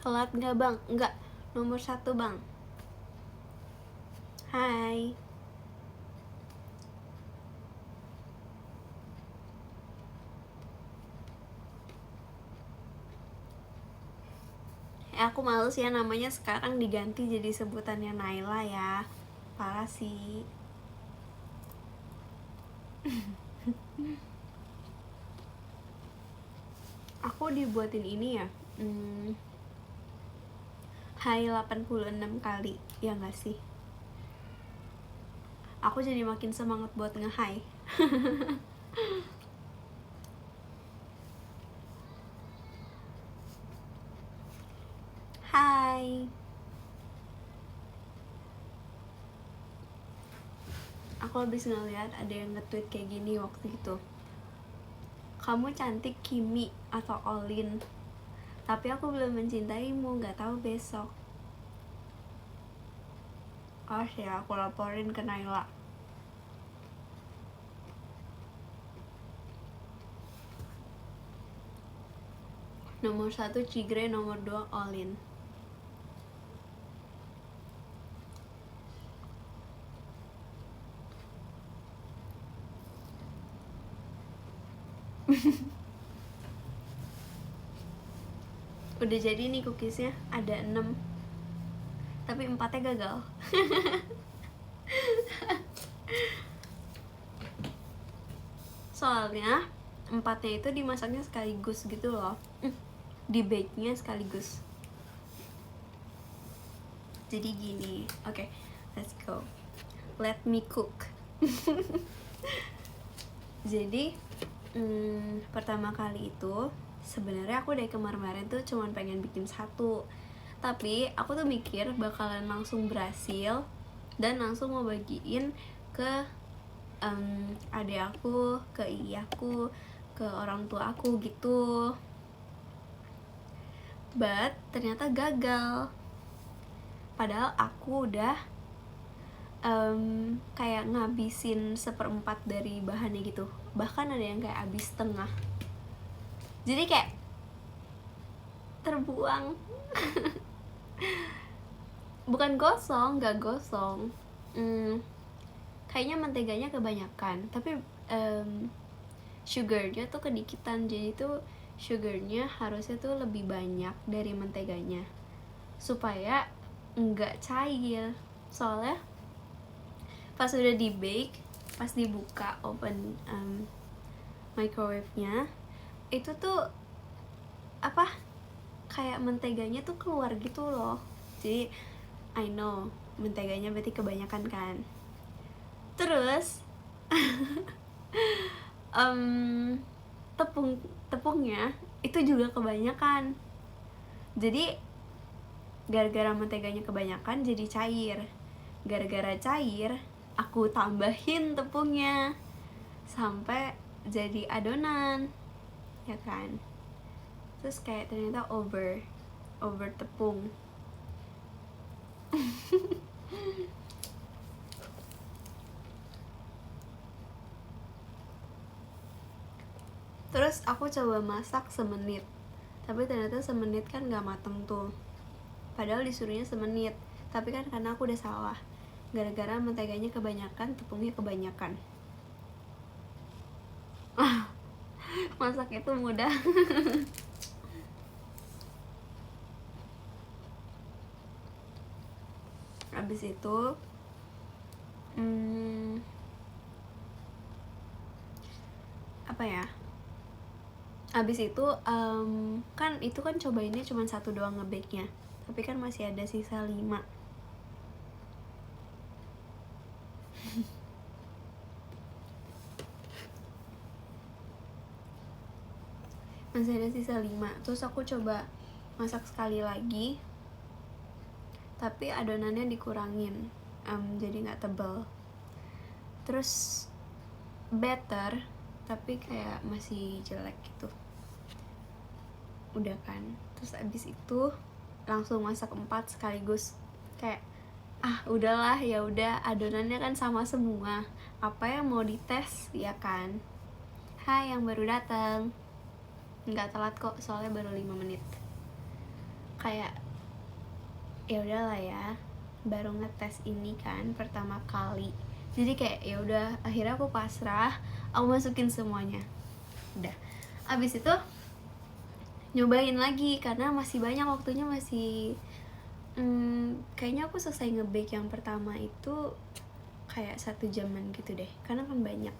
Telat nggak bang? Nggak, nomor 1 bang. Hai. Aku males ya namanya sekarang diganti jadi sebutannya Naila ya. Parah sih. Aku dibuatin ini ya. Hai 86 kali, ya nggak sih? Aku jadi makin semangat buat nge-hai. Hai. Aku habis ngeliat ada yang nge-tweet kayak gini waktu itu. Kamu cantik Kimi atau Olin, tapi aku belum mencintaimu, gak tahu besok. Ya, aku laporin ke Naila. Nomor 1 Cigre, nomor 2 Olin. Udah jadi nih cookiesnya, ada 6, tapi 4-nya gagal. Soalnya 4-nya itu dimasaknya sekaligus gitu loh, di bake-nya sekaligus. Jadi gini, oke, let's go, let me cook. Jadi pertama kali itu sebenarnya aku dari kemarin tuh cuman pengen bikin 1, tapi aku tuh mikir bakalan langsung berhasil dan langsung mau bagiin ke adik aku, ke iyaku, ke orang tua aku gitu. But ternyata gagal. Padahal aku udah kayak ngabisin 1/4 dari bahannya gitu. Bahkan ada yang kayak habis setengah. Jadi kayak terbuang. Bukan gosong, gak gosong. Kayaknya menteganya kebanyakan, tapi sugarnya tuh kedikitan. Jadi tuh sugarnya harusnya tuh lebih banyak dari menteganya supaya nggak cair. Soalnya pas udah di bake, pas dibuka open microwave-nya, itu tuh apa, kayak menteganya tuh keluar gitu loh. Jadi I know menteganya berarti kebanyakan kan. Terus tepungnya itu juga kebanyakan. Jadi gara-gara menteganya kebanyakan jadi cair. Gara-gara cair, aku tambahin tepungnya sampai jadi adonan, ya kan. Terus kayak ternyata over tepung. Terus aku coba masak semenit, tapi ternyata semenit kan gak mateng tuh. Padahal disuruhnya semenit, tapi kan karena aku udah salah, gara-gara menteganya kebanyakan, tepungnya kebanyakan. Masak itu mudah. Habis itu apa ya, habis itu kan itu kan cobainnya cuma 1 doang ngebake-nya, tapi kan masih ada sisa 5. Masih ada sisa 5. Terus aku coba masak sekali lagi, tapi adonannya dikurangin, jadi nggak tebal. Terus better, tapi kayak masih jelek gitu. Udah kan. Terus abis itu langsung masak 4 sekaligus. Kayak udahlah, ya udah, adonannya kan sama semua. Apa yang mau dites, ya kan? Hai yang baru datang. Nggak telat kok, soalnya baru 5 menit. kayak ya udahlah ya, baru ngetes ini kan pertama kali, jadi kayak ya udah, akhirnya aku pasrah, aku masukin semuanya. Udah, abis itu nyobain lagi karena masih banyak waktunya, masih kayaknya aku selesai nge-bake yang pertama itu kayak 1 jaman gitu deh, karena kan banyak.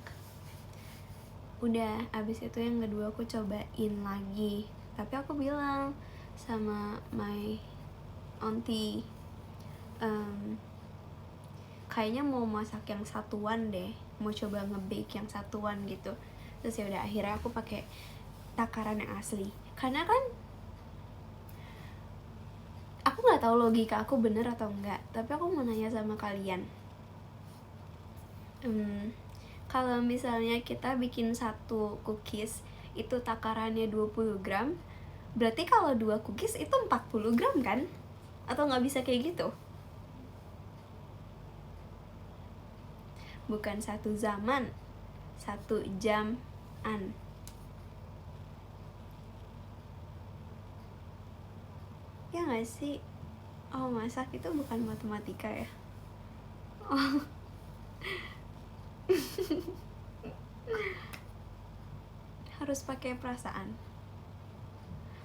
Udah, abis itu yang kedua aku cobain lagi, tapi aku bilang sama my auntie, kayaknya mau masak yang satuan deh, mau coba nge-bake yang satuan gitu. Terus ya udah, akhirnya aku pakai takaran yang asli, karena kan aku nggak tahu logika aku bener atau enggak, tapi aku mau nanya sama kalian, kalau misalnya kita bikin 1 cookies itu takarannya 20 gram, berarti kalau 2 cookies itu 40 gram kan? Atau nggak bisa kayak gitu? Bukan 1 zaman, 1 jam-an. Ya nggak sih? Oh, masak itu bukan matematika ya? Oh. Harus pakai perasaan.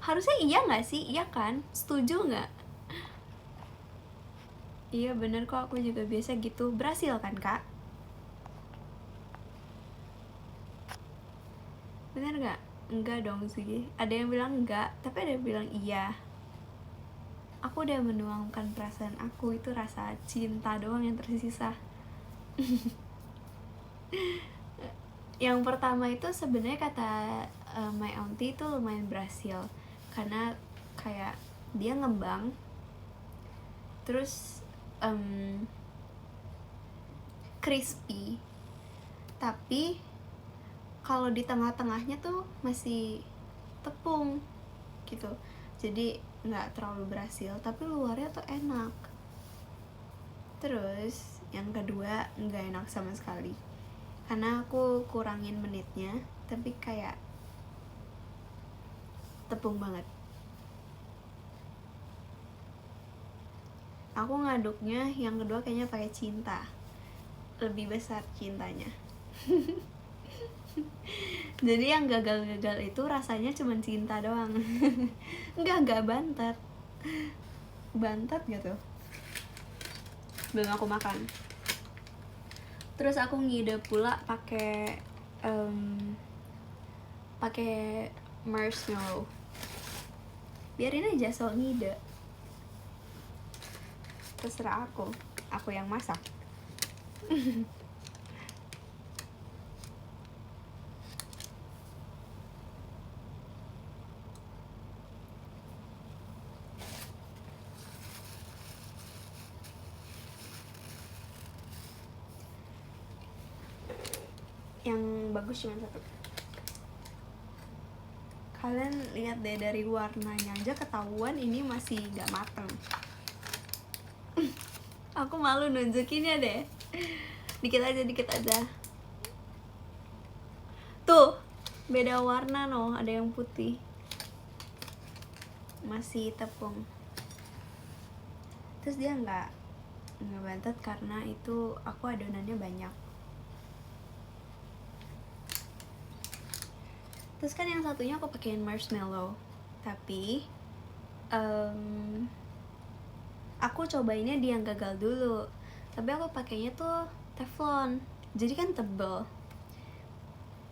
Harusnya iya nggak sih? Iya kan? Setuju nggak? Iya bener kok, aku juga biasa gitu. Berhasil kan kak? Bener nggak? Enggak dong sih. Ada yang bilang enggak, tapi ada yang bilang iya. Aku udah menuangkan perasaan aku, itu rasa cinta doang yang tersisa. Yang pertama itu sebenarnya kata my auntie itu lumayan berhasil, karena kayak dia ngembang, terus crispy, tapi kalau di tengah-tengahnya tuh masih tepung gitu, jadi nggak terlalu berhasil, tapi luarnya tuh enak. Terus yang kedua nggak enak sama sekali, karena aku kurangin menitnya, tapi kayak tepung banget. Aku ngaduknya yang kedua kayaknya pakai cinta, lebih besar cintanya. Jadi yang gagal-gagal itu rasanya cuma cinta doang. Enggak bantet. Bantet gitu. Belum aku makan. Terus aku ngide pula pakai marshmallow. Biarin aja soal ngide. Terserah aku yang masak. Yang bagus cuma 1. Kalian lihat deh, dari warnanya aja ketahuan ini masih gak mateng. Aku malu nunjukinnya deh. Dikit aja. Tuh, beda warna no, ada yang putih. Masih tepung. Terus dia nggak bantet karena itu aku adonannya banyak. Terus kan yang satunya aku pakein marshmallow, tapi aku cobainnya dia yang gagal dulu, tapi aku pakainya tuh teflon, jadi kan tebel.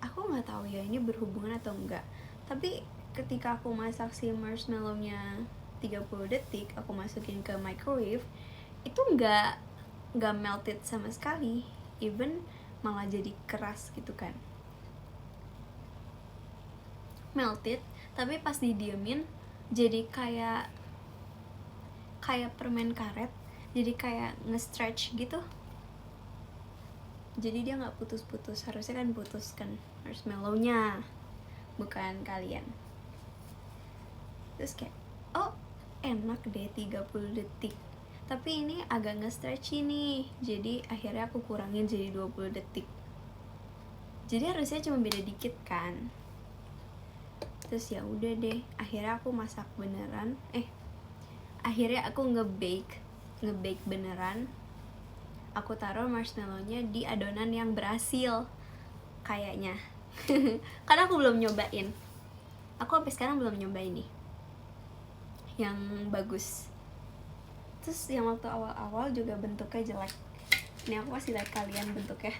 Aku nggak tahu ya ini berhubungan atau enggak, tapi ketika aku masak si marshmallownya 30 detik, aku masukin ke microwave, itu nggak melted sama sekali, even malah jadi keras gitu kan. Melted, tapi pas didiemin jadi kayak permen karet, jadi kayak nge-stretch gitu. Jadi dia nggak putus-putus, harusnya kan putus kan marshmallownya, bukan kalian. Terus kayak, oh enak deh 30 detik, tapi ini agak nge-stretchy nih, jadi akhirnya aku kurangin jadi 20 detik. Jadi harusnya cuma beda dikit kan. Terus ya udah deh, akhirnya aku masak beneran, akhirnya aku ngebake beneran. Aku taruh marshmallownya di adonan yang berhasil kayaknya. Karena aku belum nyobain, aku sampai sekarang belum nyobain nih yang bagus. Terus yang waktu awal-awal juga bentuknya jelek. Ini aku kasih lihat kalian bentuknya.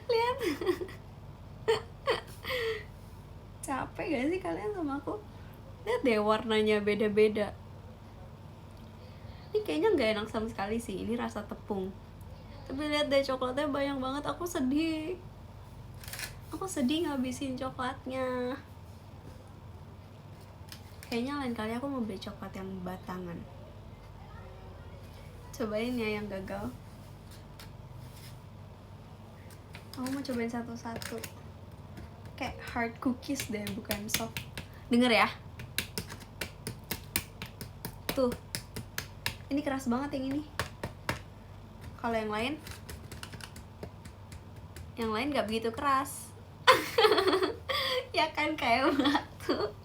Lihat. Capek gak sih kalian sama aku? Lihat deh, warnanya beda-beda. Ini kayaknya gak enak sama sekali sih. Ini rasa tepung. Tapi lihat deh, coklatnya banyak banget. Aku sedih ngabisin coklatnya. Kayaknya lain kali aku mau beli coklat yang batangan. Cobain ya yang gagal. Aku mau cobain satu-satu. Kayak hard cookies deh, bukan soft. Denger ya. Tuh. Ini keras banget yang ini. Kalau yang lain gak begitu keras. Ya kan, kayak batu.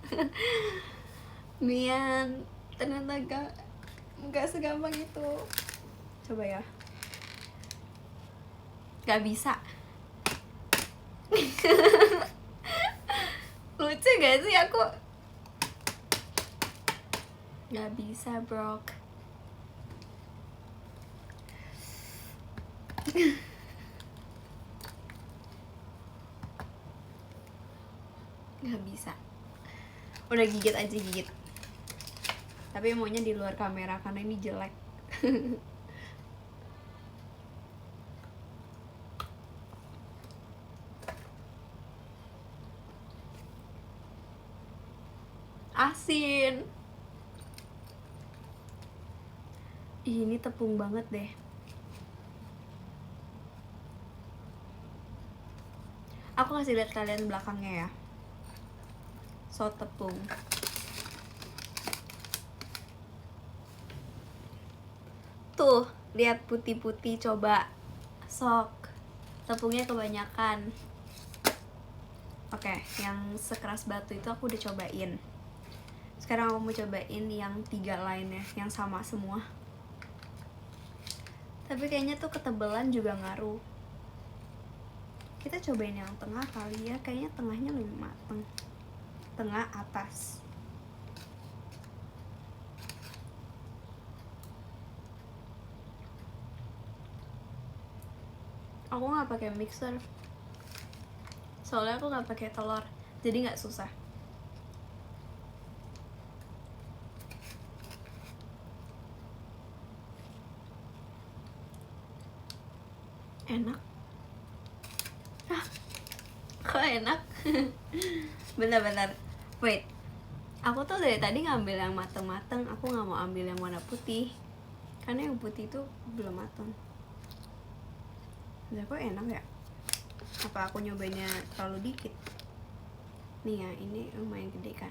Mian, ternyata gak segampang itu. Coba ya. Gak bisa. Lucu gak sih aku? Gak bisa, bro. Gak bisa. Udah gigit aja, gigit. Tapi maunya di luar kamera karena ini jelek. Asin. Ih, ini tepung banget deh. Aku kasih lihat kalian belakangnya ya. So tepung. Tuh, lihat putih-putih, coba. Sok. Tepungnya kebanyakan. Oke, yang sekeras batu itu aku udah cobain. Sekarang aku mau cobain yang 3 lainnya, yang sama semua. Tapi kayaknya tuh ketebalan juga ngaruh. Kita cobain yang tengah kali ya, kayaknya tengahnya lebih mateng. Tengah atas. Aku nggak pakai mixer, soalnya aku nggak pakai telur, jadi nggak susah. Enak. Kok enak? Bentar. Wait. Aku tuh dari tadi ngambil yang mateng-mateng. Aku nggak mau ambil yang warna putih, karena yang putih itu belum mateng. Udah, kok enak ya? Apa aku nyobainnya terlalu dikit? Nih ya, ini lumayan gede kan.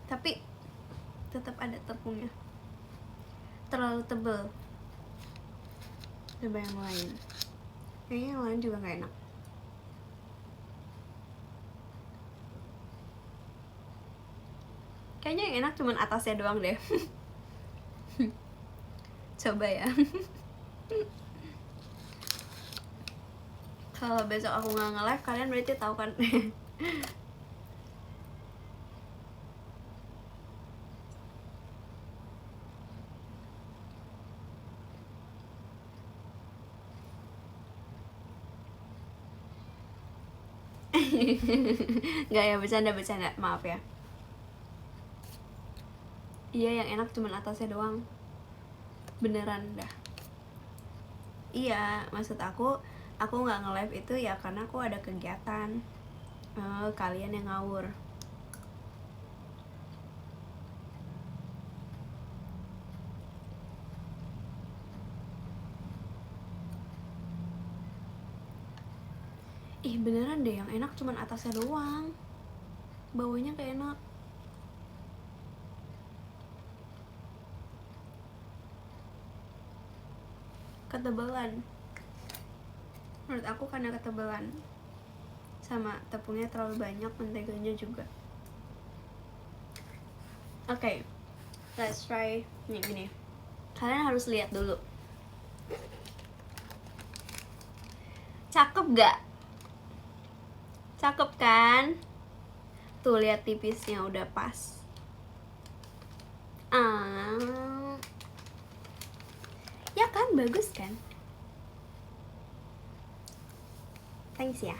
Tapi tetap ada tepungnya. Terlalu tebel. Coba yang lain. Kayaknya yang lain juga gak enak. Kayaknya yang enak cuman atasnya doang deh. Coba ya. Kalau besok aku nggak nge-live, kalian berarti tahu kan. Nggak ya, bercanda, maaf ya. Iya, yang enak cuman atasnya doang. Beneran dah. Iya, maksud aku nggak nge-live itu ya karena aku ada kegiatan. Kalian yang ngawur. Ih, beneran deh, yang enak cuman atasnya doang. baunya kayak enak. Ketebalan, menurut aku karena ketebalan sama tepungnya terlalu banyak, menteganya juga. Oke, let's try nih gini. Kalian harus lihat dulu. Cakep gak? Cakep kan? Tuh lihat tipisnya udah pas. Ya kan, bagus kan? Thanks ya.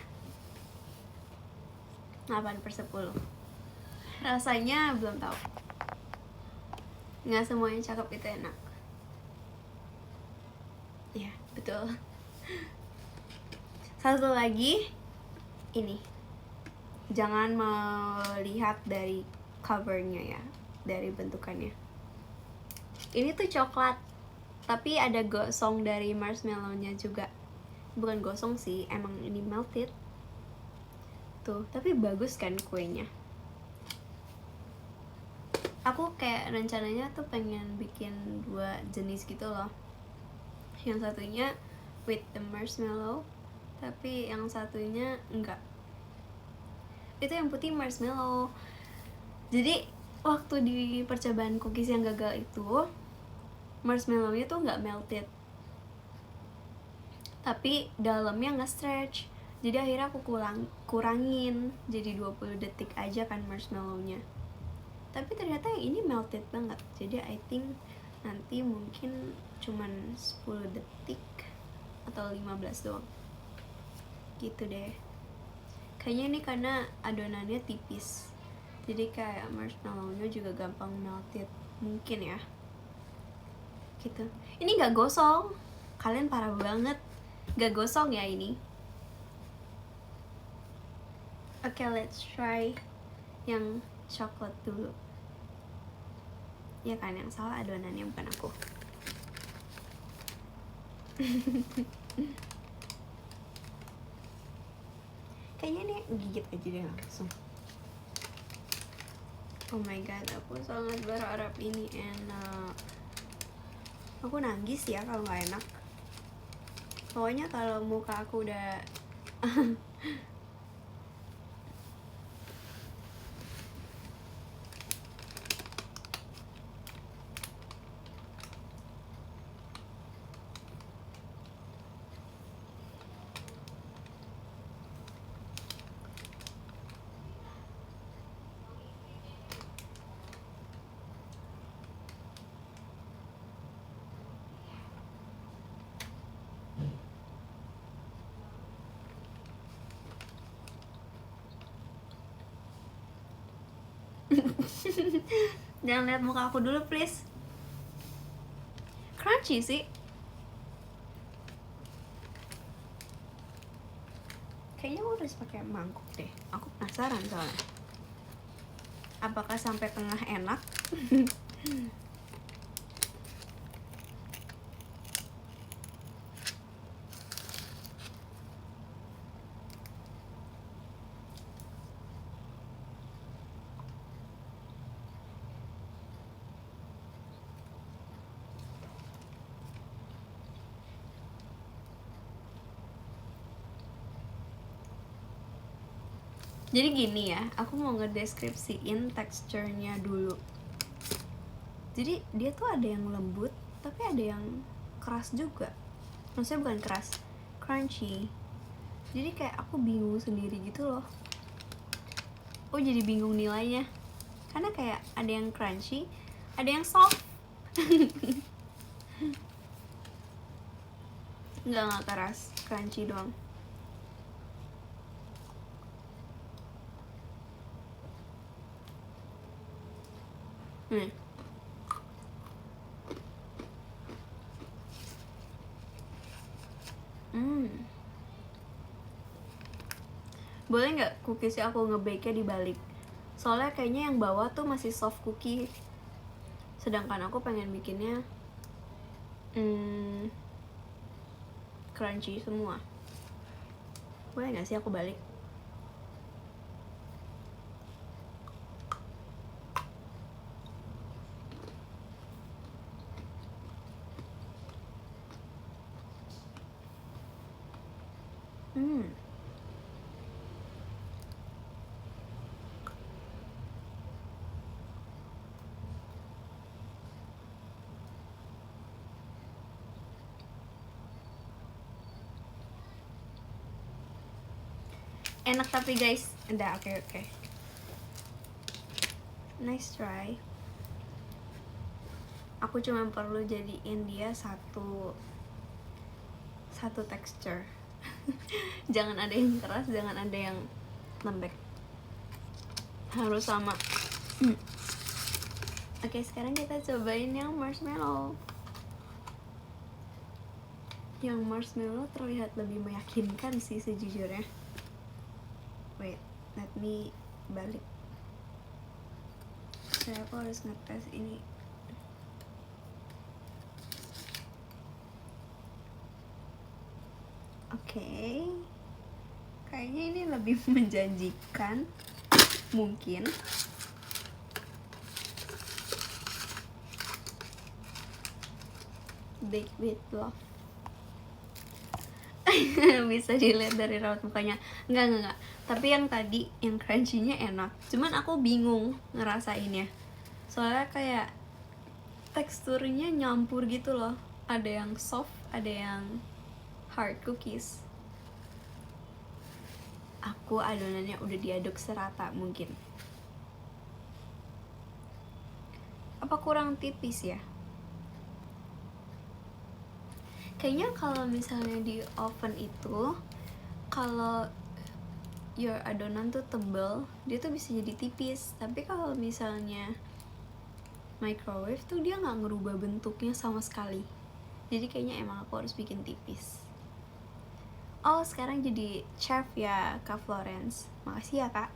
8/10. Rasanya belum tahu. Nggak semuanya cakep itu enak. Ya, betul. Satu lagi, ini. Jangan melihat dari covernya ya, dari bentukannya. Ini tuh coklat, tapi ada gosong dari marshmallow-nya juga. Bukan gosong sih, emang ini melted. Tuh, tapi bagus kan kuenya. Aku kayak rencananya tuh pengen bikin 2 jenis gitu loh. Yang satunya with the marshmallow, tapi yang satunya enggak. Itu yang putih marshmallow. Jadi waktu di percobaan cookies yang gagal itu, marshmallow-nya tuh nggak melted, tapi dalamnya nge-stretch. Jadi akhirnya aku kurangin jadi 20 detik aja kan marshmallow-nya. Tapi ternyata yang ini melted banget. Jadi I think nanti mungkin cuman 10 detik atau 15 doang. Gitu deh. Kayaknya ini karena adonannya tipis, jadi kayak marshmallow-nya juga gampang melted. Mungkin ya. Gitu. Ini gak gosong. Kalian parah banget. Gak gosong ya ini. Oke, let's try yang coklat dulu. Ya kan, yang salah adonannya bukan aku. Kayaknya ini gigit aja deh langsung. Oh my god, aku sangat berharap ini enak. Aku nangis ya kalau nggak enak. Pokoknya kalau muka aku udah jangan lihat muka aku dulu please. Crunchy sih. Kayaknya aku harus pakai mangkuk deh. Aku penasaran soalnya. Apakah sampai tengah enak? Jadi gini ya, aku mau ngedeskripsiin teksturnya dulu. Jadi dia tuh ada yang lembut, tapi ada yang keras juga. Maksudnya bukan keras, crunchy. Jadi kayak aku bingung sendiri gitu loh. Oh, jadi bingung nilainya. Karena kayak ada yang crunchy, ada yang soft. Enggak keras, crunchy doang. Nih. Boleh nggak cookiesnya aku nge-bake-nya dibalik? Soalnya kayaknya yang bawah tuh masih soft cookie, sedangkan aku pengen bikinnya crunchy semua. Boleh nggak sih aku balik? Hmm. Enak tapi guys. Udah, oke. Nice try. Aku cuma perlu jadiin dia satu texture. Jangan ada yang keras, jangan ada yang lembek. Harus sama. Oke, sekarang kita cobain yang marshmallow. Yang marshmallow terlihat lebih meyakinkan sih sejujurnya. Wait, let me balik. Aku harus ngetes ini. Oke. Kayaknya ini lebih menjanjikan. Mungkin. Baked with love. Bisa dilihat dari raut mukanya. Enggak. Tapi yang tadi, yang crunchy-nya enak. Cuman aku bingung ngerasainnya. Soalnya kayak teksturnya nyampur gitu loh. Ada yang soft, ada yang hard cookies. Aku adonannya udah diaduk serata mungkin. Apa kurang tipis ya? Kayaknya kalau misalnya di oven itu, kalau your adonan tuh tebel, dia tuh bisa jadi tipis. Tapi kalau misalnya microwave tuh dia nggak ngerubah bentuknya sama sekali. Jadi kayaknya emang aku harus bikin tipis. Oh, sekarang jadi chef ya Kak Florence. Makasih ya Kak.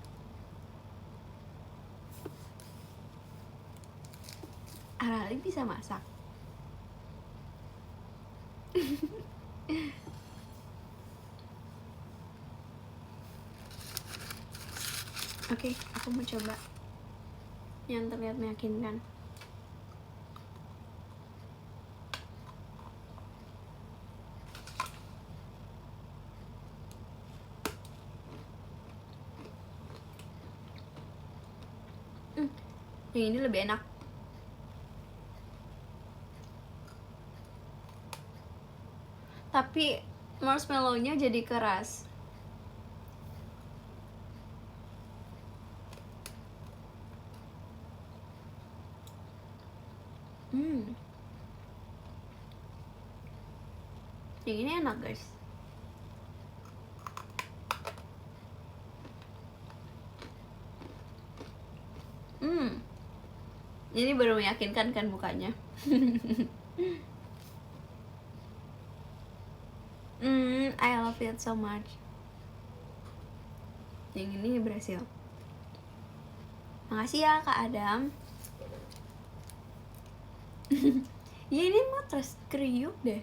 Arali bisa masak. Oke, aku mau coba yang terlihat meyakinkan. Yang ini lebih enak. Tapi marshmallow-nya jadi keras. Yang ini enak guys. Ini baru meyakinkan kan mukanya. I love it so much. Yang ini berhasil. Makasih ya Kak Adam. Ya ini matras kriuk deh.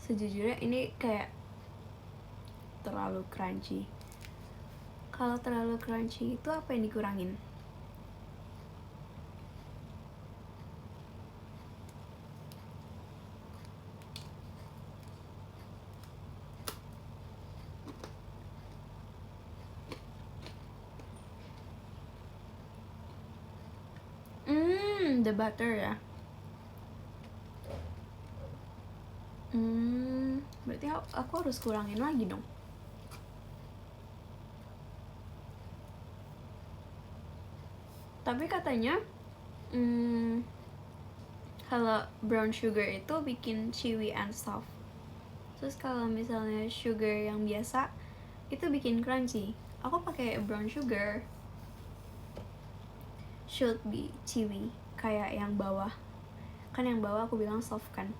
Sejujurnya ini kayak terlalu crunchy. Kalau terlalu crunchy itu apa yang dikurangin? The butter ya. Berarti aku harus kurangin lagi dong. Tapi katanya kalau brown sugar itu bikin chewy and soft. Terus kalau misalnya sugar yang biasa itu bikin crunchy. Aku pakai brown sugar. Should be chewy kayak yang bawah. Kan yang bawah aku bilang soft kan.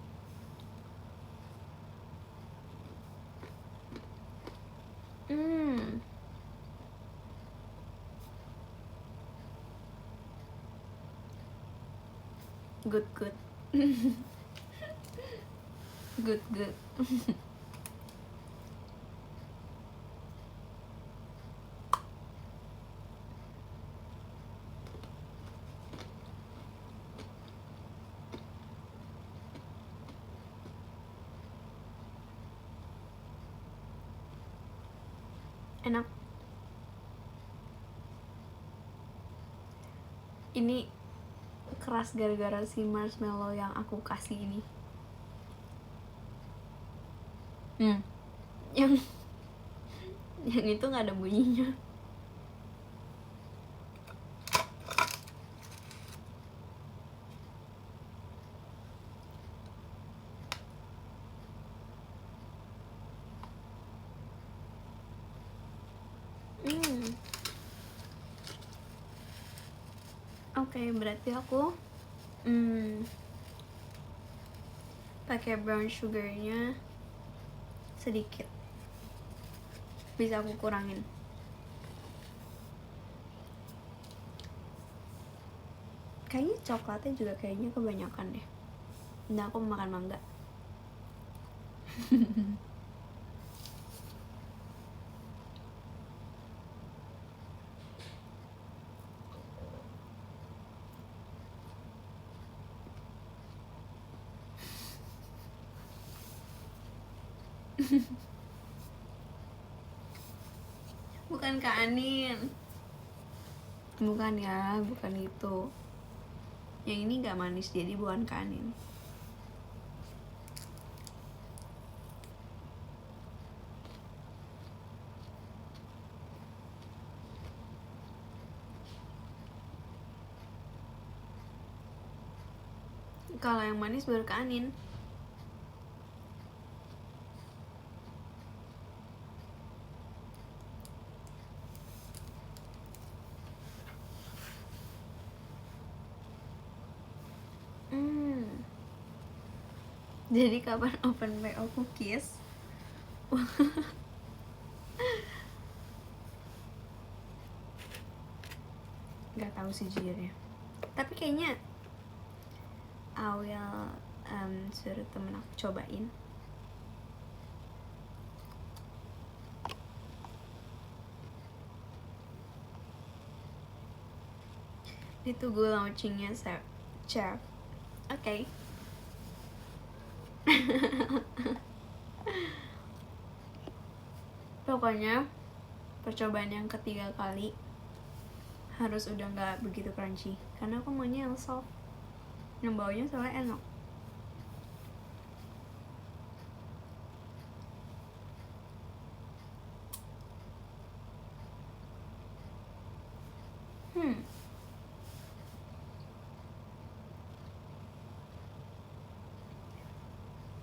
Good. Good. enak. Ini keras gara-gara si marshmallow yang aku kasih ini. Yang itu nggak ada bunyinya. Oke, berarti aku pakai brown sugarnya sedikit. Bisa aku kurangin. Kayaknya coklatnya juga kayaknya kebanyakan deh. Nah, aku makan mangga. Bukan Kak Anin. Bukan ya, bukan itu. Yang ini gak manis, jadi bukan Kak Anin. Kalau yang manis baru Kak Anin. Jadi kapan open PO cookies? Gak tahu sih jujurnya. Tapi kayaknya I will suruh temen aku cobain. Ditunggu launchingnya Chef. Oke. Pokoknya percobaan yang ketiga kali harus udah gak begitu crunchy, karena aku maunya yang soft, yang baunya soalnya enak.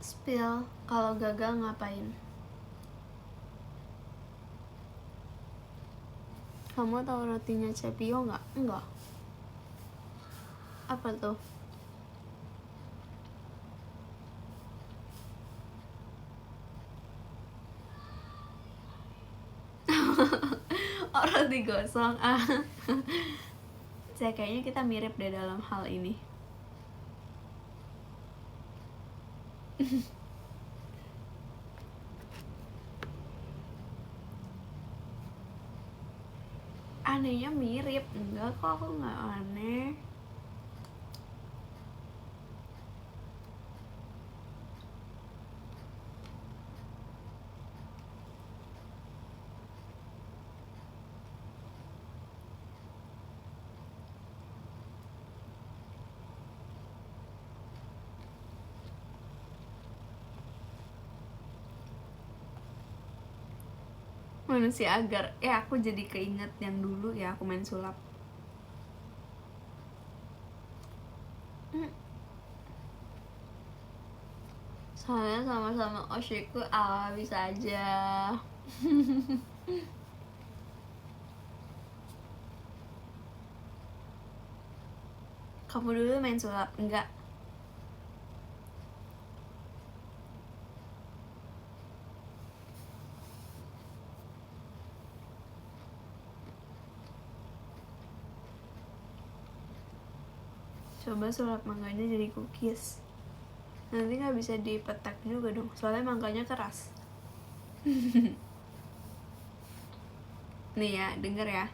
Spill, kalau gagal ngapain? Kamu tahu rotinya Cepio nggak? Enggak. Apa tuh? Oh, roti gosong. Saya kayaknya kita mirip deh dalam hal ini. Anehnya mirip. Enggak kok, aku nggak aneh. Manusia agar aku jadi keinget yang dulu ya aku main sulap. Soalnya sama-sama Oshiku bisa aja. Kamu dulu main sulap? Enggak. Coba sulap mangganya jadi cookies. Nanti gak bisa dipetak juga dong, soalnya mangganya keras. Nih ya, denger ya.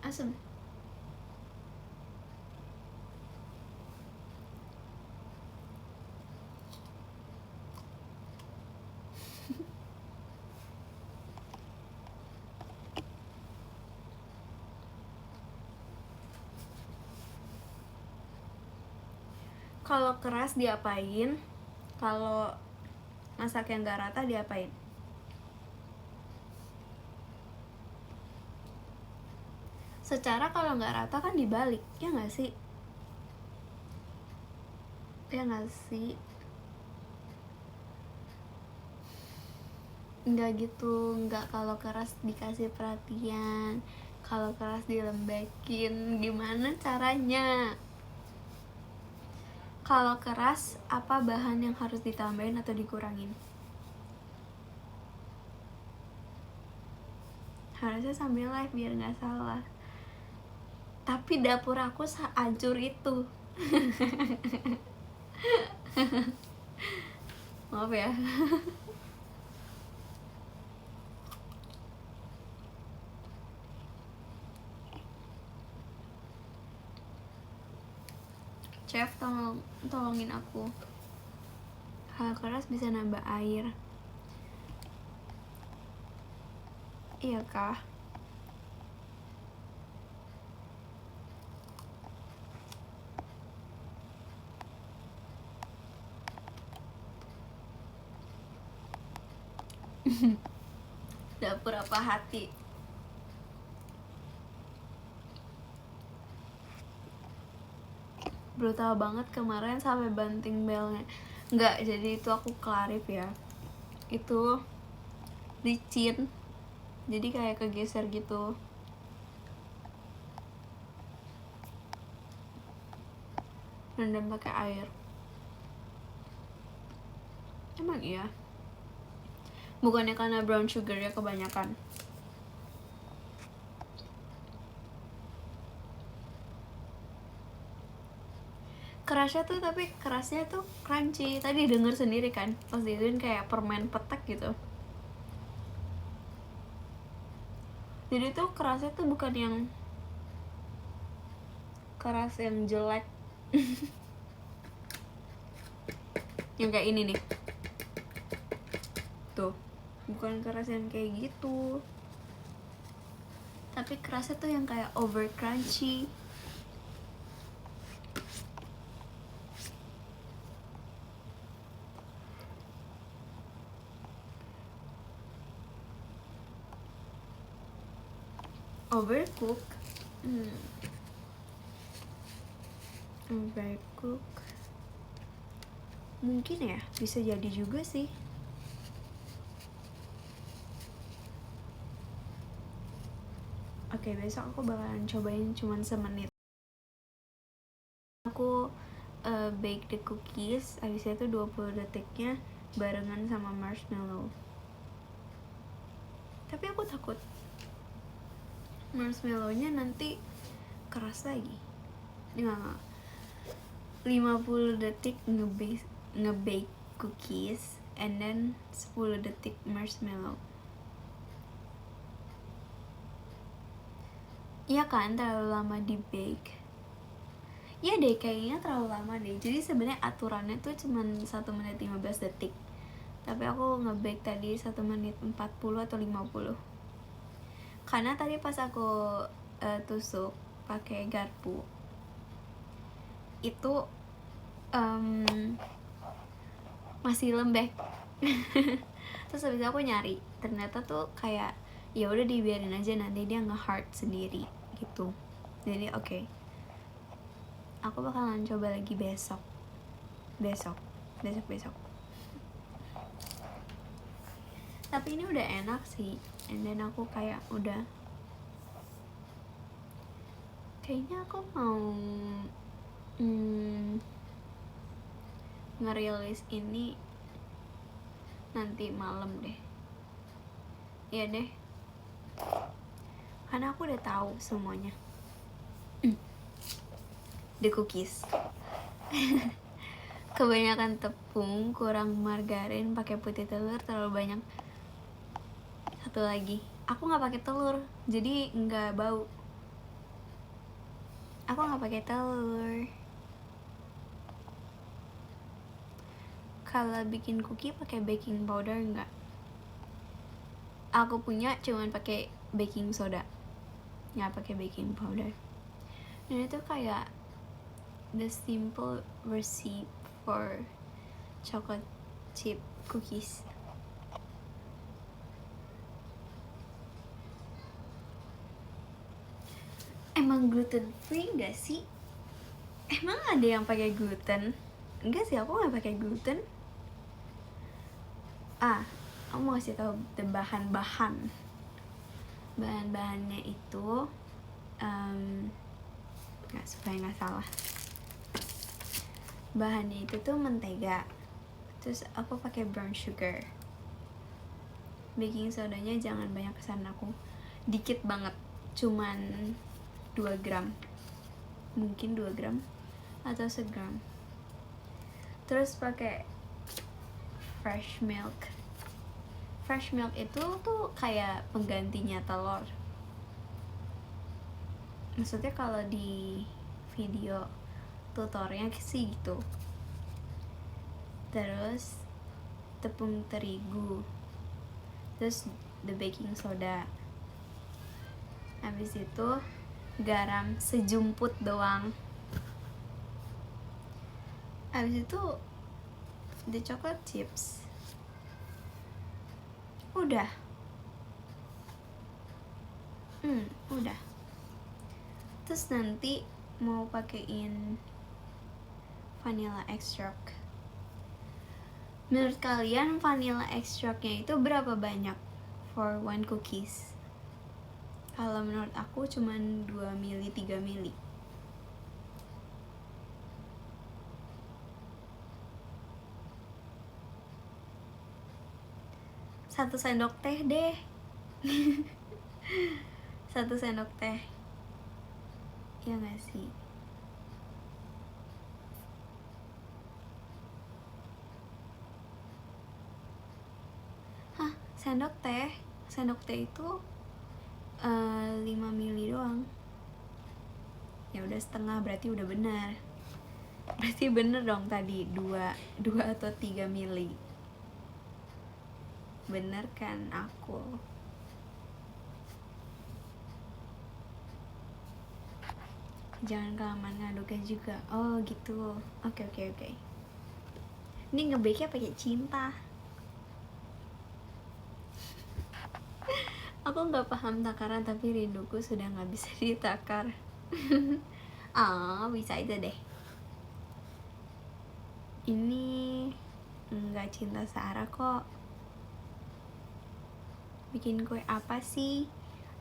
Asem. Kalau keras diapain? Kalau masak yang gak rata diapain? Secara kalau nggak rata kan dibalik, ya nggak sih? Ya nggak sih? Nggak gitu, nggak. Kalau keras dikasih perhatian, kalau keras dilembekin, gimana caranya? Kalau keras, apa bahan yang harus ditambahin atau dikurangin? Harusnya sambil live biar nggak salah. Tapi dapur aku sehancur itu. Maaf ya. Chef, tolongin aku. Hal keras bisa nambah air. Iya kah? Dapur apa hati? Brutal banget kemarin sampai banting belnya. Nggak, jadi itu aku klarif ya. Itu licin, jadi kayak kegeser gitu. Rendam pakai air. Emang iya? Bukannya karena brown sugarnya kebanyakan? Kerasnya tuh, tapi kerasnya tuh crunchy. Tadi denger sendiri kan, pas diituin kayak permen petek gitu. Jadi tuh kerasnya tuh bukan yang keras yang jelek. Yang kayak ini nih. Tuh, bukan keras yang kayak gitu. Tapi kerasnya tuh yang kayak over crunchy. Overcook. Overcook. Mungkin ya, bisa jadi juga sih. Oke, besok aku bakalan cobain cuman semenit. Aku bake the cookies, habis itu 20 detiknya barengan sama marshmallow. Tapi aku takut marshmallownya nanti keras lagi. Enggak. 50 detik ngebake cookies and then 10 detik marshmallow. Iya kan, terlalu lama di bake. Iya deh, kayaknya terlalu lama deh. Jadi sebenarnya aturannya tuh cuman 1 menit 15 detik. Tapi aku ngebake tadi 1 menit 40 atau 50. Karena tadi pas aku tusuk pakai garpu, itu masih lembek. Terus habis itu aku nyari, ternyata tuh kayak ya udah dibiarin aja, nanti dia nge-hard sendiri gitu. Jadi oke. Aku bakalan coba lagi besok. Tapi ini udah enak sih. And then aku kayak udah, kayaknya aku mau ngerilis ini nanti malam deh. Iya deh, karena aku udah tahu semuanya. The cookies. Kebanyakan tepung, kurang margarin, pakai putih telur terlalu banyak. Satu lagi, aku nggak pakai telur, jadi nggak bau. Aku nggak pakai telur. Kalau bikin cookie pakai baking powder nggak? Aku punya cuman pakai baking soda, nggak pakai baking powder. Dan itu kayak the simple recipe for chocolate chip cookies. Emang gluten free nggak sih? Emang ada yang pakai gluten? Enggak sih, aku nggak pakai gluten. Aku mau kasih tahu bahan-bahannya itu supaya nggak salah. Bahannya itu tuh mentega, terus aku pakai brown sugar. Baking sodanya jangan banyak, kesan aku dikit banget, cuman 2 gram, mungkin 2 gram atau segram. Terus pakai fresh milk. Fresh milk itu tuh kayak penggantinya telur. Maksudnya kalau di video tutorialnya sih gitu. Terus tepung terigu, terus the baking soda, habis itu garam sejumput doang, habis itu the chocolate chips. Udah. Udah. Terus nanti mau pakein vanilla extract. Menurut kalian vanilla extractnya itu berapa banyak for 1 cookies? Kalau menurut aku cuman 2 mili, 3 mili. Satu sendok teh deh. 1 sendok teh. Ya gak sih? Sendok teh itu 5 mili doang. Ya udah setengah, berarti udah benar. Berarti bener dong tadi 2 atau 3 mili. Bener kan aku? Jangan kelamaan ngaduknya juga. Oh gitu. Oke. Ini nge-bake-nya pakai cinta. Aku nggak paham takaran, tapi rinduku sudah nggak bisa ditakar. Bisa itu deh. Ini nggak cinta searah kok. Bikin kue apa sih?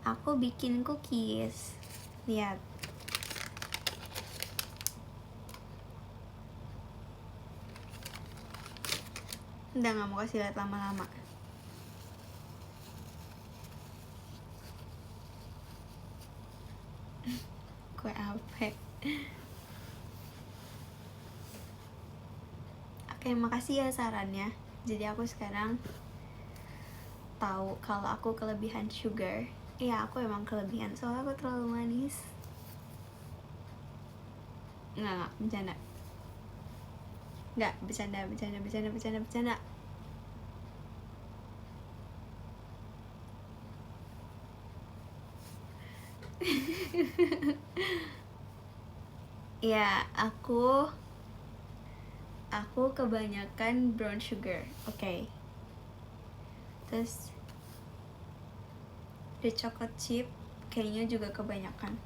Aku bikin cookies. Lihat. Udah nggak mau kasih lihat lama-lama. Kue apa? Oke, makasih ya sarannya. Jadi aku sekarang tahu kalau aku kelebihan sugar. Iya, aku emang kelebihan, soalnya aku terlalu manis. Nggak, bercanda. Nggak, bercanda. Ya, aku kebanyakan brown sugar. Oke. Terus the chocolate chip kayaknya juga kebanyakan.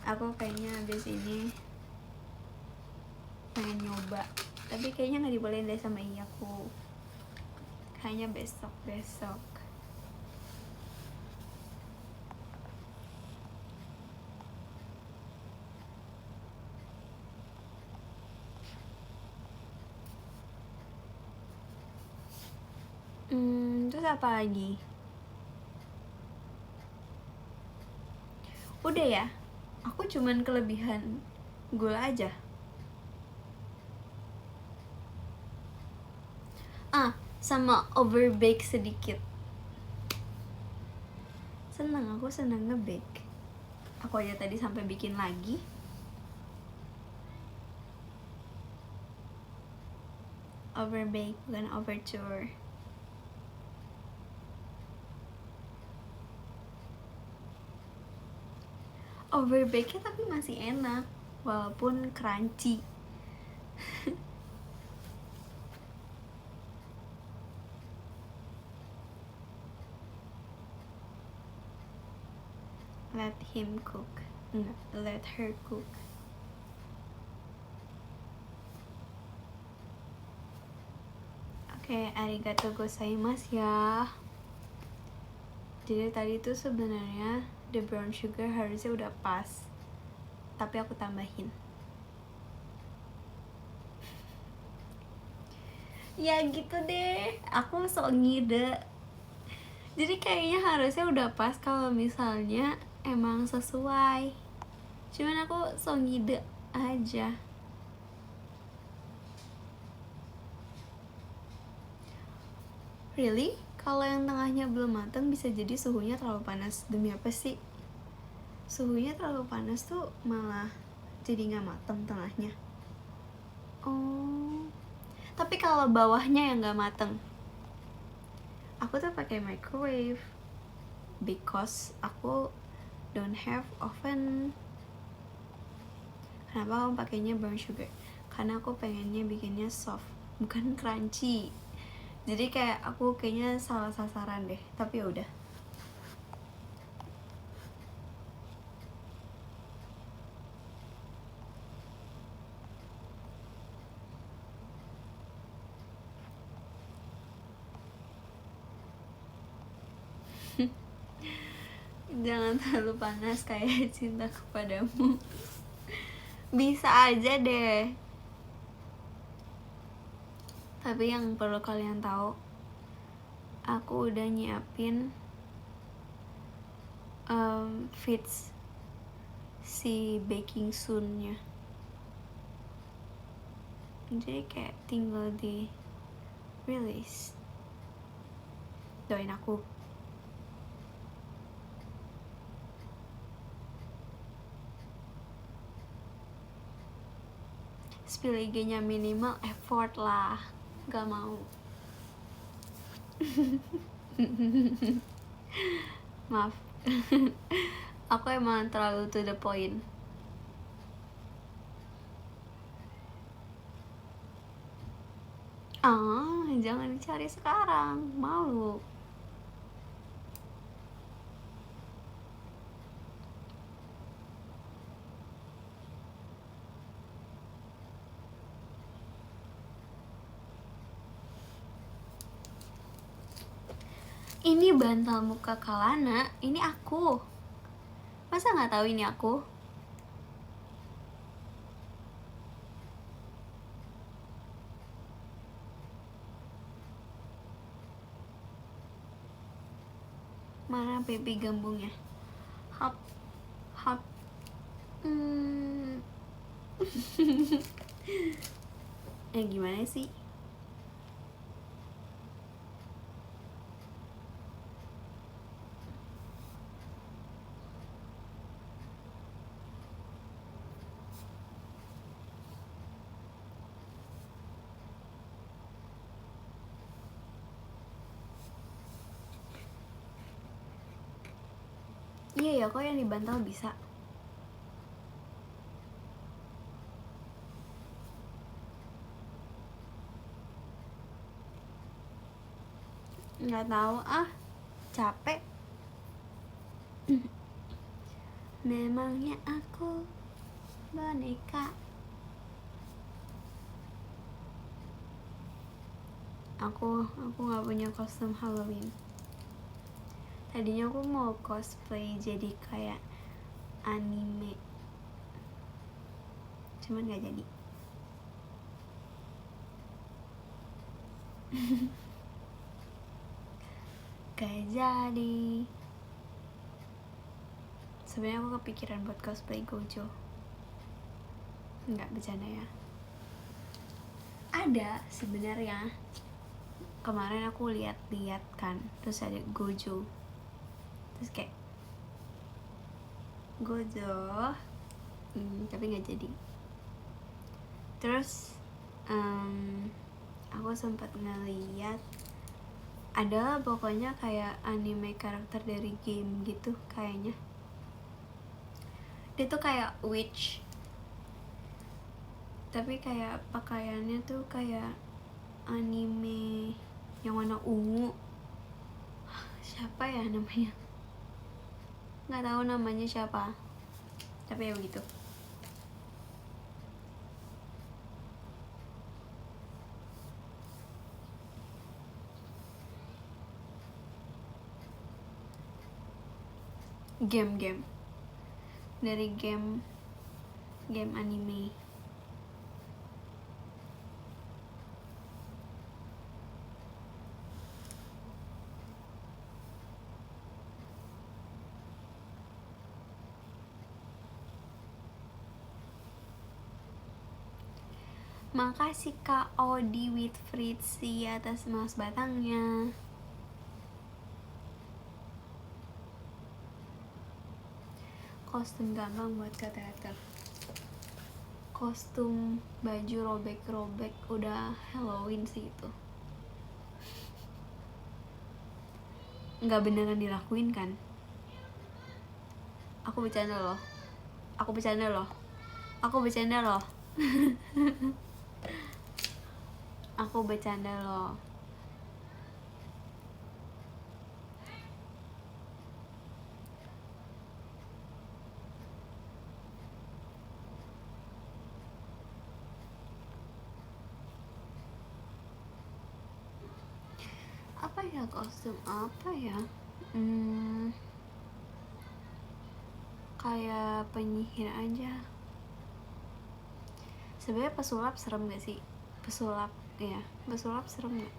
Aku kayaknya abis ini pengen nyoba, tapi kayaknya nggak dibolehin deh sama iyaku. Kayaknya besok. Terus apa lagi? Udah ya, aku cuman kelebihan gula aja. Sama overbake sedikit. Aku seneng nge-bake. Aku aja tadi sampai bikin lagi. overbake bukan overture. Overbake tapi masih enak walaupun crunchy. Let him cook. Enggak, let her cook. Oke, arigatou gozaimasu ya. Jadi tadi tuh sebenarnya the brown sugar harusnya udah pas, tapi aku tambahin. Ya gitu deh, aku sok ngide. Jadi kayaknya harusnya udah pas kalau misalnya emang sesuai. Cuman aku sok ngide aja. Really? Kalau yang tengahnya belum matang bisa jadi suhunya terlalu panas. Demi apa sih? Suhunya terlalu panas tuh malah jadi nggak matang tengahnya. Oh. Tapi kalau bawahnya yang nggak matang, aku tuh pakai microwave because aku don't have oven. Kenapa kamu pakainya brown sugar? Karena aku pengennya bikinnya soft, bukan crunchy. Jadi kayak aku kayaknya salah sasaran deh. Tapi ya udah. Jangan terlalu panas kayak cinta kepadamu. Bisa aja deh. Tapi yang perlu kalian tahu, aku udah nyiapin fits si baking soon-nya. Jadi kayak tinggal di release. Doain aku. Spill IG-nya minimal effort lah. Gak mau. Maaf. Aku emang terlalu to the point. Jangan dicari sekarang, malu. Ini bantal muka Kalana, ini aku. Masa nggak tahu ini aku? Mana baby gambungnya? Hop, hop. Gimana sih? Iya ya, kok yang dibantal bisa? Nggak tahu capek. Memangnya aku boneka. Aku nggak punya kostum Halloween. Tadinya aku mau cosplay jadi kayak anime, cuman nggak jadi. Gak jadi. Sebenarnya aku kepikiran buat cosplay Gojo. Nggak, bercanda ya. Ada sebenarnya. Kemarin aku lihat kan, terus ada Gojo. Terus kayak Gojo, tapi nggak jadi. Terus aku sempat ngeliat adalah pokoknya kayak anime karakter dari game gitu kayaknya. Dia tuh kayak witch, tapi kayak pakaiannya tuh kayak anime yang warna ungu. Siapa ya namanya, nggak tahu namanya siapa, tapi ya begitu. Game dari game anime. Makasih Kak Odi with Fritzy atas mouse batangnya. Kostum gampang buat ke teater. Kostum baju robek-robek udah Halloween sih itu. Nggak beneran dilakuin kan? Aku bercanda loh. Aku bercanda loh. Aku bercanda loh. Aku bercanda loh. Apa ya, kostum apa ya? Kayak penyihir aja. Sebenarnya pesulap serem gak sih? Pesulap ya, pesulap serem gak?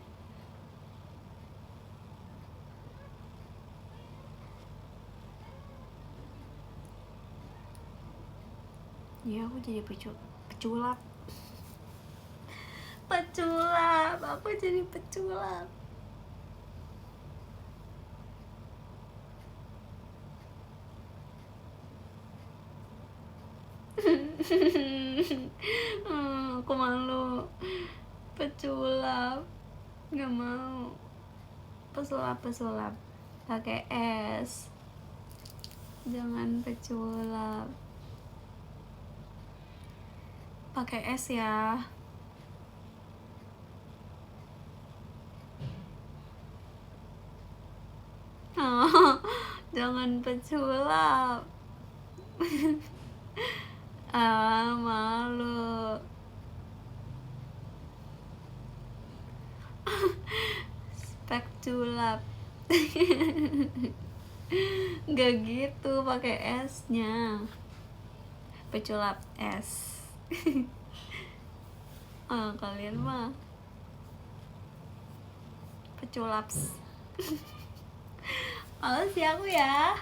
Ya aku jadi peculap. Aku jadi peculap. Aku malu. Peculap nggak mau. Pesulap pakai es, jangan peculap. Pakai es ya. Jangan peculap. Malu. Spekculap. Gak gitu, pakai esnya. Peculap es. Kalian mah peculaps. Males ya aku ya.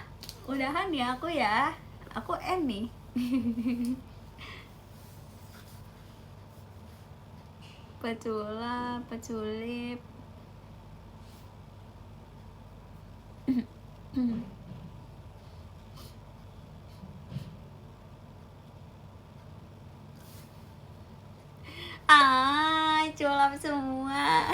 Udahan ya aku ya. Aku end nih. Peculap, peculip. Culap semua.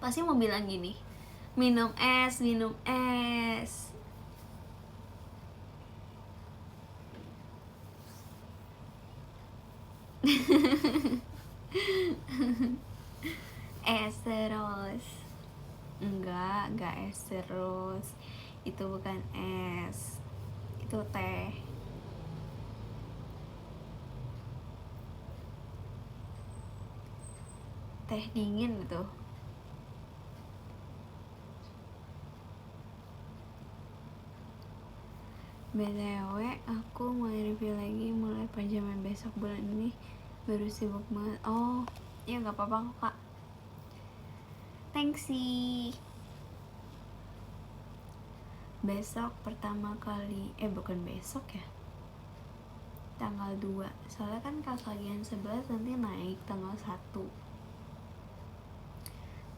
Pasti mau bilang gini, minum es. Es terus. Enggak es terus. Itu bukan es, itu teh. Teh dingin gitu. BTW aku mau review lagi mulai pajaman besok bulan ini. Baru sibuk banget. Oh ya gak apa-apa kok Kak. Thanks sih. Besok pertama kali, bukan besok ya, tanggal 2. Soalnya kan Kakak 11 nanti naik tanggal 1.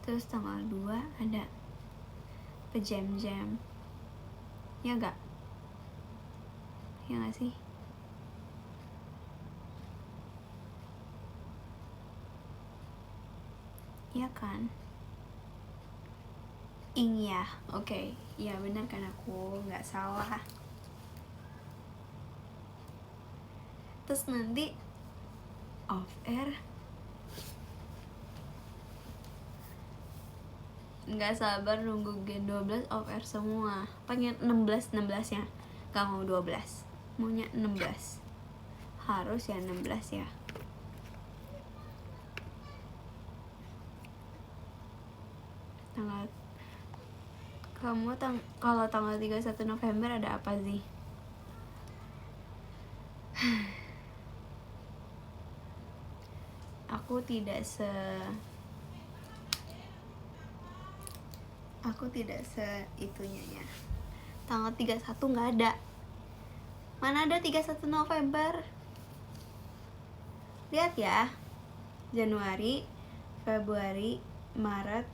Terus tanggal 2 ada pejam-jam. Ya gak? Ya gak sih? Iya kan? Ya, oke. Ya benar kan, aku nggak salah. Terus nanti off air nggak sabar nunggu Gen 12 off air semua. Pengen 16 nya. Gak mau 12, maunya 16. Harus ya 16 ya. Kamu kalau tanggal 31 November ada apa sih? Aku tidak itunya ya. Tanggal 31 nggak ada. Mana ada 31 November? Lihat ya. Januari, Februari, Maret,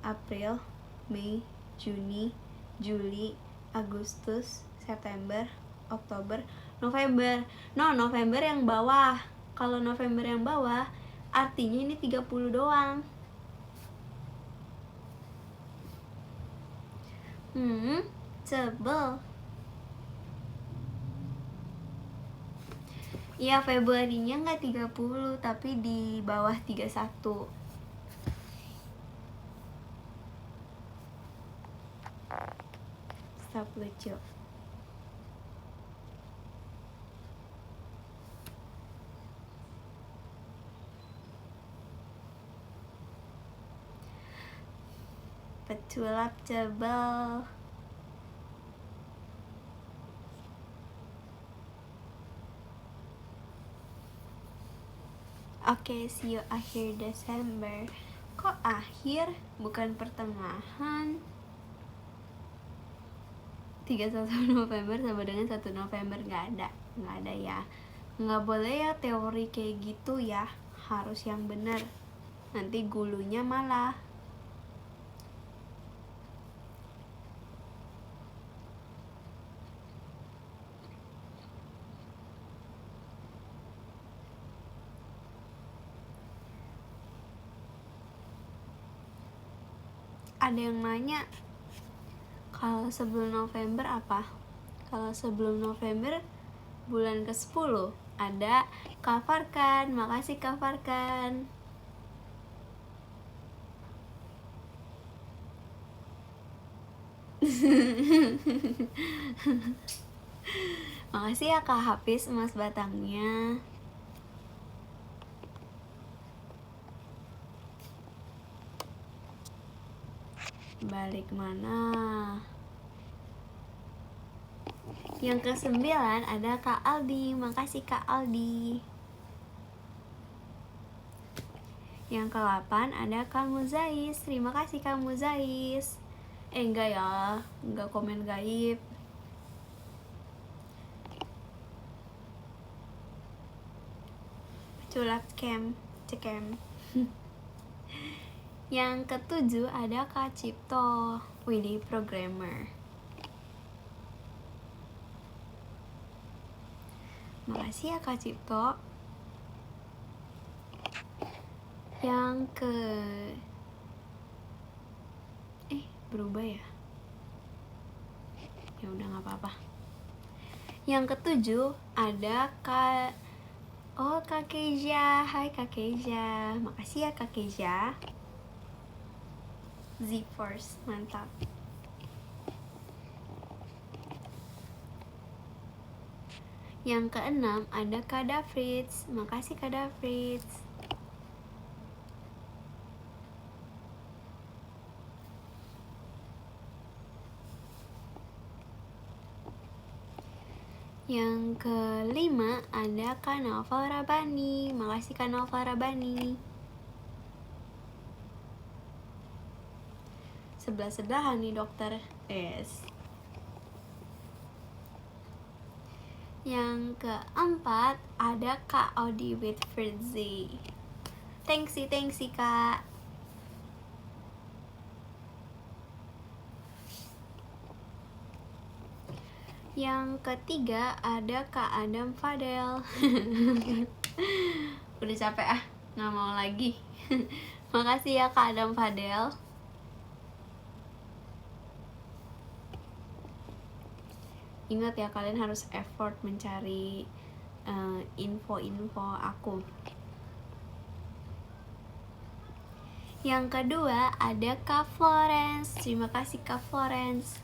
April, Mei, Juni, Juli, Agustus, September, Oktober, November. November yang bawah. Kalau November yang bawah, artinya ini 30 doang. Sebel. Iya, Februarinya nggak 30, tapi di bawah 31. Stop lucu. Peculap cebel. Oke, see you akhir Desember. Kok akhir? Bukan pertengahan. 31 November sama dengan 1 November nggak ada ya. Nggak boleh ya teori kayak gitu ya. Harus yang benar. Nanti gulunya malah. Ada yang nanya, kalau sebelum November apa? Kalau sebelum November bulan ke-10 ada Kak Farkan. Makasih Kak Farkan. Makasih ya Kak Hafiz emas batangnya. Balik mana? Yang ke-9 ada Kak Aldi. Makasih Kak Aldi. Yang ke-8 ada Kak Muzais. Terima kasih Kak Muzais. Enggak ya, enggak komen gaib. Culap cekem. Yang ke-7 ada Kak Cipto. Widih, programmer. Makasih ya Kak Cipto. Yang ke berubah ya? Ya udah nggak apa-apa. Yang ke-7 ada Kak Keja. Hai Kak Keja. Makasih ya Kak Keja. Z-Force, mantap. Yang ke-6 ada Kak Dafritz. Makasih Kak Dafritz. Yang ke-5 ada Kak Naufal Rabani. Makasih Kak Naufal Rabani. Sebelah-sebelahan nih dokter. Yes. Yang ke-4 ada Kak Audi with Fritzy. Thanks Kak. Yang ketiga ada Kak Adam Fadel. Udah capek nggak mau lagi. Makasih ya Kak Adam Fadel. Ingat ya, kalian harus effort mencari info-info aku. Yang kedua ada Kak Florence. Terima kasih Kak Florence.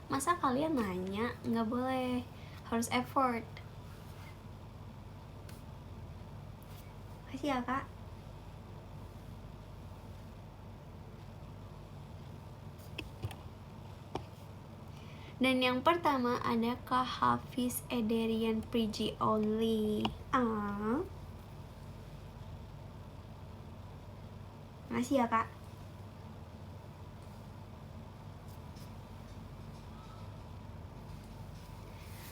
Masa kalian nanya? Nggak boleh, harus effort. Makasih ya Kak. Dan yang pertama ada Kak Hafiz Ederian Priji Only. Makasih ya Kak.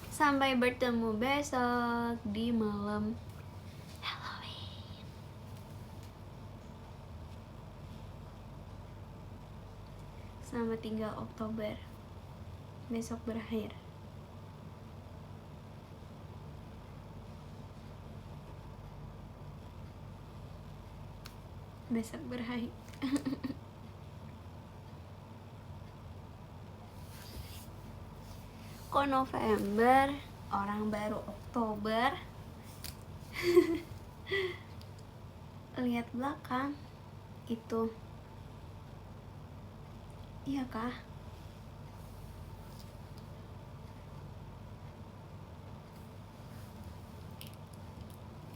Sampai bertemu besok di malam Halloween. Selamat tinggal Oktober. Besok berakhir. Besok berakhir. Kok November, orang baru Oktober. Lihat belakang itu. Iya kah?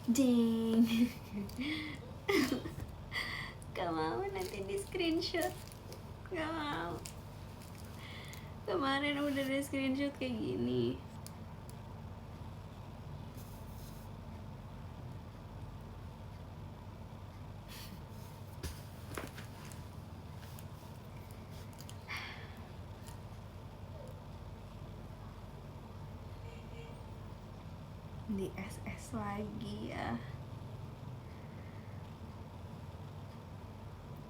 Jing. Gak mau nanti di screenshot. Gak mau. Kemarin udah di screenshot kayak gini. Di SS lagi ya.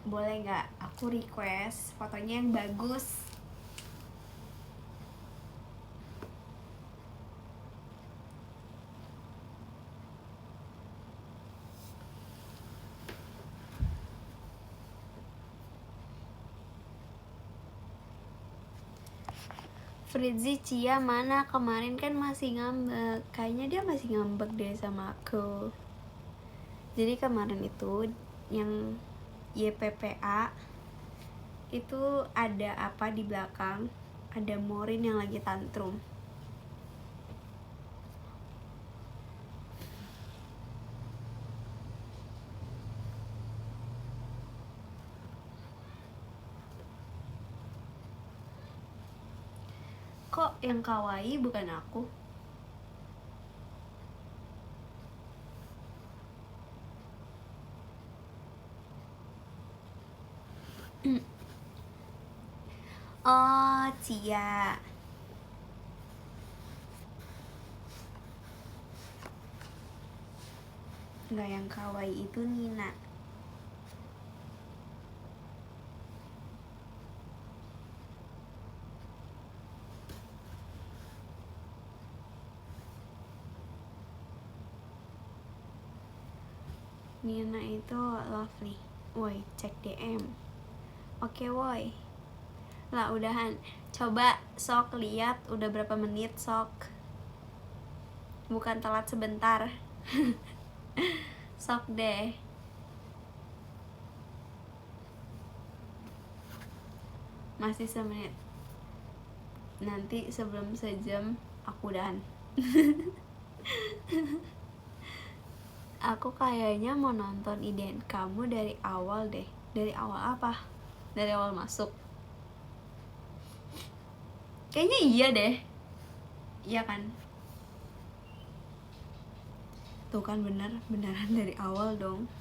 Boleh gak aku request fotonya yang bagus? Fritzi Cia mana? Kemarin kan masih ngambek. Kayaknya dia masih ngambek deh sama aku. Jadi kemarin itu yang YPPA itu ada apa di belakang? Ada Morin yang lagi tantrum. Kok yang kawaii bukan aku? Oh, Cia. Enggak, yang kawaii itu Nina. Nina itu lovely. Woi, cek DM. Oke, woi. Lah udahan. Coba sok lihat udah berapa menit sok. Bukan telat sebentar. Sok deh. Masih semenit. Nanti sebelum sejam aku udahan. Aku kayaknya mau nonton Iden kamu dari awal deh. Dari awal apa? Dari awal masuk. Kayaknya iya deh. Iya kan? Tuh kan beneran dari awal dong.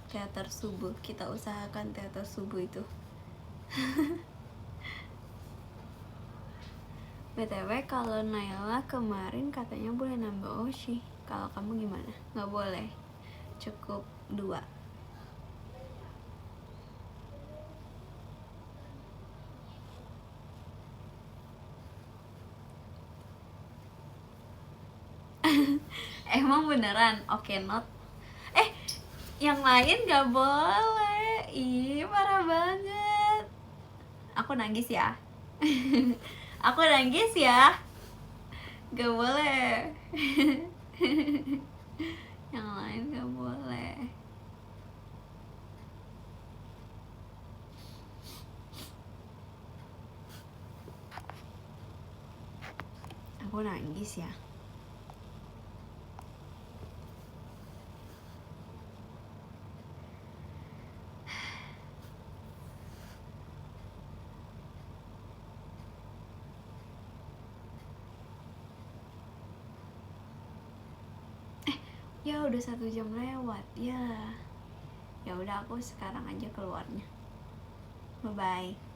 Teater subuh, kita usahakan teater subuh itu. BTW kalau Naila kemarin katanya boleh nambah Oshi. Kalau kamu gimana? Nggak boleh. Cukup 2. Emang beneran? Oke, not. Yang lain gak boleh. Ih, parah banget. Aku nangis ya. Aku nangis ya. Gak boleh. Yang lain gak boleh. Aku nangis ya. Ya udah 1 jam lewat ya. Ya udah, aku sekarang aja keluarnya. Bye bye.